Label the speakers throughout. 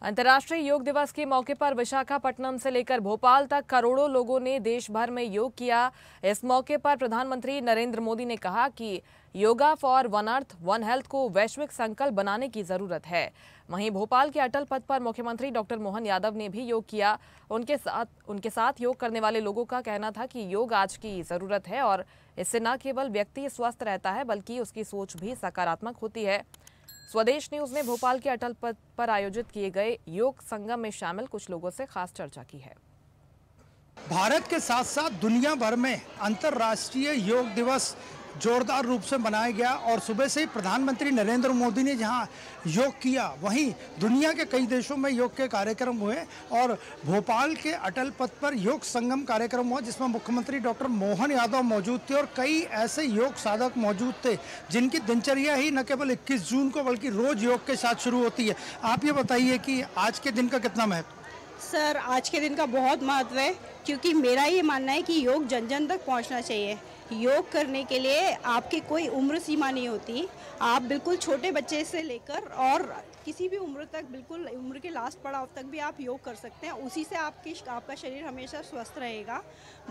Speaker 1: अंतर्राष्ट्रीय योग दिवस के मौके पर विशाखापट्टनम से लेकर भोपाल तक करोड़ों लोगों ने देश भर में योग किया। इस मौके पर प्रधानमंत्री नरेंद्र मोदी ने कहा कि yoga for one earth one health को वैश्विक संकल्प बनाने की जरूरत है। वहीं भोपाल के अटल पथ पर मुख्यमंत्री डॉक्टर मोहन यादव ने भी योग किया। उनके साथ योग करने वाले लोगों का कहना था कि योग आज की जरूरत है और इससे न केवल व्यक्ति स्वस्थ रहता है बल्कि उसकी सोच भी सकारात्मक होती है। स्वदेश न्यूज ने भोपाल के अटल पथ पर आयोजित किए गए योग संगम में शामिल कुछ लोगों से खास चर्चा की है।
Speaker 2: भारत के साथ साथ दुनिया भर में अंतर्राष्ट्रीय योग दिवस जोरदार रूप से मनाया गया और सुबह से ही प्रधानमंत्री नरेंद्र मोदी ने जहां योग किया वहीं दुनिया के कई देशों में योग के कार्यक्रम हुए और भोपाल के अटल पथ पर योग संगम कार्यक्रम हुआ जिसमें मुख्यमंत्री डॉक्टर मोहन यादव मौजूद थे और कई ऐसे योग साधक मौजूद थे जिनकी दिनचर्या ही न केवल 21 जून को बल्कि रोज योग के साथ शुरू होती है। आप ये बताइए कि आज के दिन का कितना महत्व?
Speaker 3: सर, आज के दिन का बहुत महत्व है क्योंकि मेरा ये मानना है कि योग जन जन तक पहुंचना चाहिए। योग करने के लिए आपकी कोई उम्र सीमा नहीं होती। आप बिल्कुल छोटे बच्चे से लेकर और किसी भी उम्र तक, बिल्कुल उम्र के लास्ट पड़ाव तक भी आप योग कर सकते हैं। उसी से आपका शरीर हमेशा स्वस्थ रहेगा।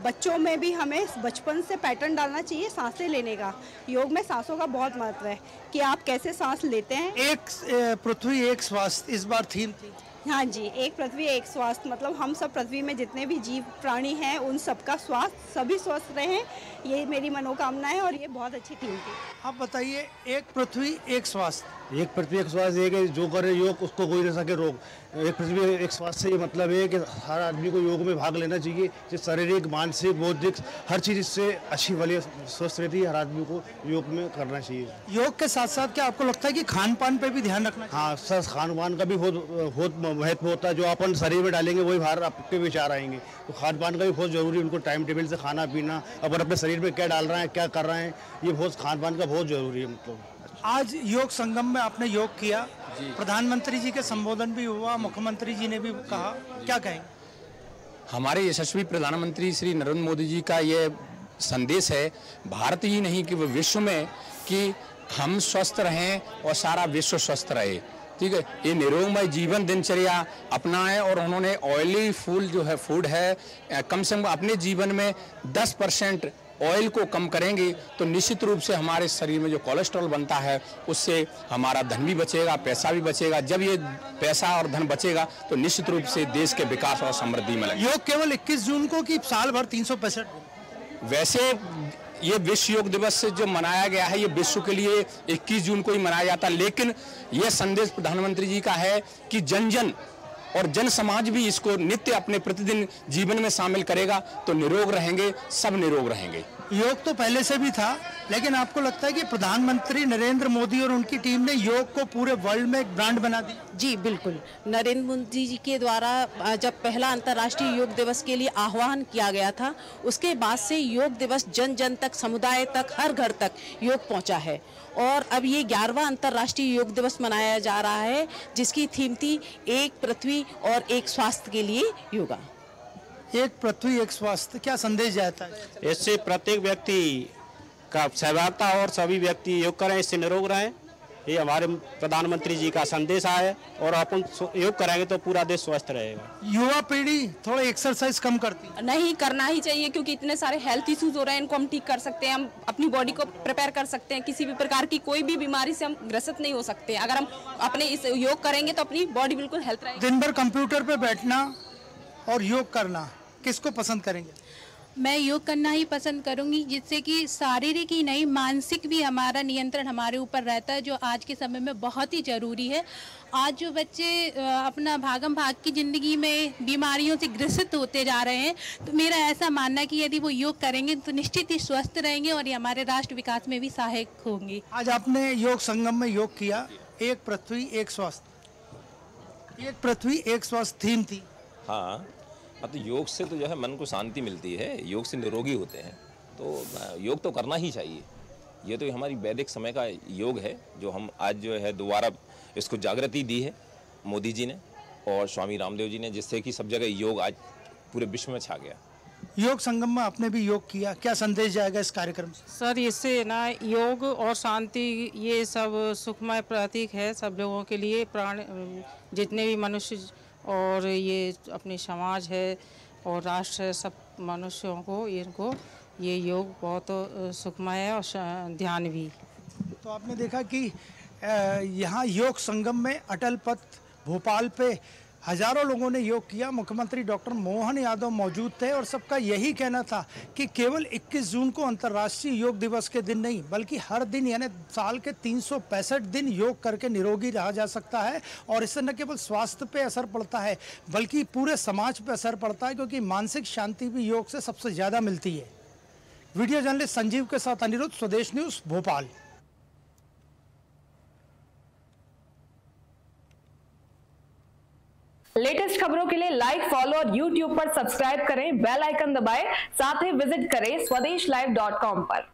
Speaker 3: बच्चों में भी हमें बचपन से पैटर्न डालना चाहिए सांसें लेने का। योग में सांसों का बहुत महत्व है कि आप कैसे सांस लेते हैं।
Speaker 2: एक पृथ्वी एक स्वास्थ्य इस बार थीम थी।
Speaker 3: हाँ जी, एक पृथ्वी एक स्वास्थ्य, मतलब हम सब पृथ्वी में जितने भी जीव प्राणी हैं उन सबका स्वास्थ्य, सभी स्वस्थ रहें, ये मेरी मनोकामना है और ये बहुत अच्छी थीम थी।
Speaker 2: आप बताइए, एक पृथ्वी एक स्वास्थ्य।
Speaker 4: एक पृथ्वी एक स्वास्थ्य एक है, जो करे योग उसको कोई न सके रोग। एक पृथ्वी एक स्वास्थ्य से ये मतलब है कि हर आदमी को योग में भाग लेना चाहिए। जिससे शारीरिक, मानसिक, बौद्धिक हर चीज़ इससे अच्छी वाली स्वस्थ रहती है। हर आदमी को योग में करना चाहिए।
Speaker 2: योग के साथ साथ क्या आपको लगता है कि खान पान पे भी ध्यान रखना चाहिए?
Speaker 4: हाँ सर, खान पान का भी बहुत महत्व होता है। जो अपन शरीर में डालेंगे वही बाहर आपके विचार आएंगे। तो खान पान का भी बहुत जरूरी है। उनको टाइम टेबल से खाना पीना, अपन अपने शरीर में क्या डाल रहे हैं, क्या कर रहे हैं, ये बहुत खान पान का बहुत जरूरी है। मतलब
Speaker 2: आज योग संगम में आपने योग किया, प्रधानमंत्री जी के संबोधन भी हुआ, मुख्यमंत्री जी ने भी कहा, क्या कहेंगे?
Speaker 5: हमारे यशस्वी प्रधानमंत्री श्री नरेंद्र मोदी जी का ये संदेश है भारत ही नहीं कि विश्व में, कि हम स्वस्थ रहें और सारा विश्व स्वस्थ रहे। ठीक है, ये निरोगमय जीवन दिनचर्या अपनाएं और उन्होंने ऑयली फूड है कम से कम अपने जीवन में 10% ऑयल को कम करेंगे तो निश्चित रूप से हमारे शरीर में जो कोलेस्ट्रॉल बनता है उससे हमारा धन भी बचेगा, पैसा भी बचेगा। जब ये पैसा और धन बचेगा तो निश्चित रूप से देश के विकास और समृद्धि में लगेगा।
Speaker 2: योग केवल 21 जून को कि साल भर 365?
Speaker 5: वैसे ये विश्व योग दिवस से जो मनाया गया है ये विश्व के लिए 21 जून को ही मनाया जाता है, लेकिन ये संदेश प्रधानमंत्री जी का है कि जन जन और जन समाज भी इसको नित्य अपने प्रतिदिन जीवन में शामिल करेगा तो निरोग रहेंगे, सब निरोग रहेंगे।
Speaker 2: योग तो पहले से भी था, लेकिन आपको लगता है कि प्रधानमंत्री नरेंद्र मोदी और उनकी टीम ने योग को पूरे वर्ल्ड में एक ब्रांड बना दी?
Speaker 6: जी बिल्कुल। नरेंद्र मोदी जी के द्वारा जब पहला अंतर्राष्ट्रीय योग दिवस के लिए आह्वान किया गया था, उसके बाद से योग दिवस जन जन तक, समुदाय तक, हर घर तक योग पहुंचा है। और अब ये 11वां अंतर्राष्ट्रीय योग दिवस मनाया जा रहा है जिसकी थीम थी एक पृथ्वी और एक स्वास्थ्य के लिए योगा।
Speaker 2: एक पृथ्वी एक स्वास्थ्य, क्या संदेश जाता है?
Speaker 7: इससे प्रत्येक व्यक्ति का सहभागिता और सभी व्यक्ति योग करें, इससे निरोग रहें। ये हमारे प्रधानमंत्री जी का संदेश है और अपन योग करेंगे तो पूरा देश स्वस्थ रहेगा।
Speaker 2: युवा पीढ़ी थोड़ा एक्सरसाइज कम करती है।
Speaker 8: नहीं, करना ही चाहिए क्योंकि इतने सारे हेल्थ इश्यूज हो रहे हैं, इनको हम ठीक कर सकते हैं। हम अपनी बॉडी को प्रिपेयर कर सकते हैं, किसी भी प्रकार की कोई भी बीमारी से हम ग्रसित नहीं हो सकते। अगर हम अपने इस योग करेंगे तो अपनी बॉडी बिल्कुल हेल्थ रहेगी।
Speaker 2: दिन भर कंप्यूटर पे बैठना और योग करना, किसको पसंद करेंगे?
Speaker 9: मैं योग करना ही पसंद करूंगी, जिससे कि शारीरिक ही नहीं मानसिक भी हमारा नियंत्रण हमारे ऊपर रहता है, जो आज के समय में बहुत ही ज़रूरी है। आज जो बच्चे अपना भागम भाग की ज़िंदगी में बीमारियों से ग्रसित होते जा रहे हैं, तो मेरा ऐसा मानना है कि यदि वो योग करेंगे तो निश्चित ही स्वस्थ रहेंगे और ये हमारे राष्ट्र विकास में भी सहायक होंगे।
Speaker 2: आज आपने योग संगम में योग किया, एक पृथ्वी एक स्वास्थ्य, एक पृथ्वी एक स्वास्थ्य थीम थी।
Speaker 10: हाँ, तो योग से तो जो है मन को शांति मिलती है, योग से निरोगी होते हैं, तो योग तो करना ही चाहिए। ये तो हमारी वैदिक समय का योग है जो हम आज जो है दोबारा इसको जागृति दी है मोदी जी ने और स्वामी रामदेव जी ने, जिससे कि सब जगह योग आज पूरे विश्व में छा गया।
Speaker 2: योग संगम में आपने भी योग किया, क्या संदेश जाएगा इस कार्यक्रम से?
Speaker 11: सर, इससे ना योग और शांति ये सब सुखमय प्रतीक है सब लोगों के लिए, प्राण जितने भी मनुष्य और ये अपने समाज है और राष्ट्र है, सब मनुष्यों को इनको ये योग बहुत सुखमय है और ध्यान भी।
Speaker 2: तो आपने देखा कि यहाँ योग संगम में अटल पथ भोपाल पे हजारों लोगों ने योग किया। मुख्यमंत्री डॉक्टर मोहन यादव मौजूद थे और सबका यही कहना था कि केवल 21 जून को अंतर्राष्ट्रीय योग दिवस के दिन नहीं बल्कि हर दिन यानी साल के 365 दिन योग करके निरोगी रहा जा सकता है। और इससे न केवल स्वास्थ्य पे असर पड़ता है बल्कि पूरे समाज पे असर पड़ता है, क्योंकि मानसिक शांति भी योग से सबसे ज़्यादा मिलती है। वीडियो जर्नलिस्ट संजीव के साथ अनिरुद्ध, स्वदेश न्यूज़, भोपाल।
Speaker 12: लेटेस्ट खबरों के लिए लाइक, फॉलो और YouTube पर सब्सक्राइब करें, बेल आइकन दबाएं, साथ ही विजिट करें swedeshlive.com पर।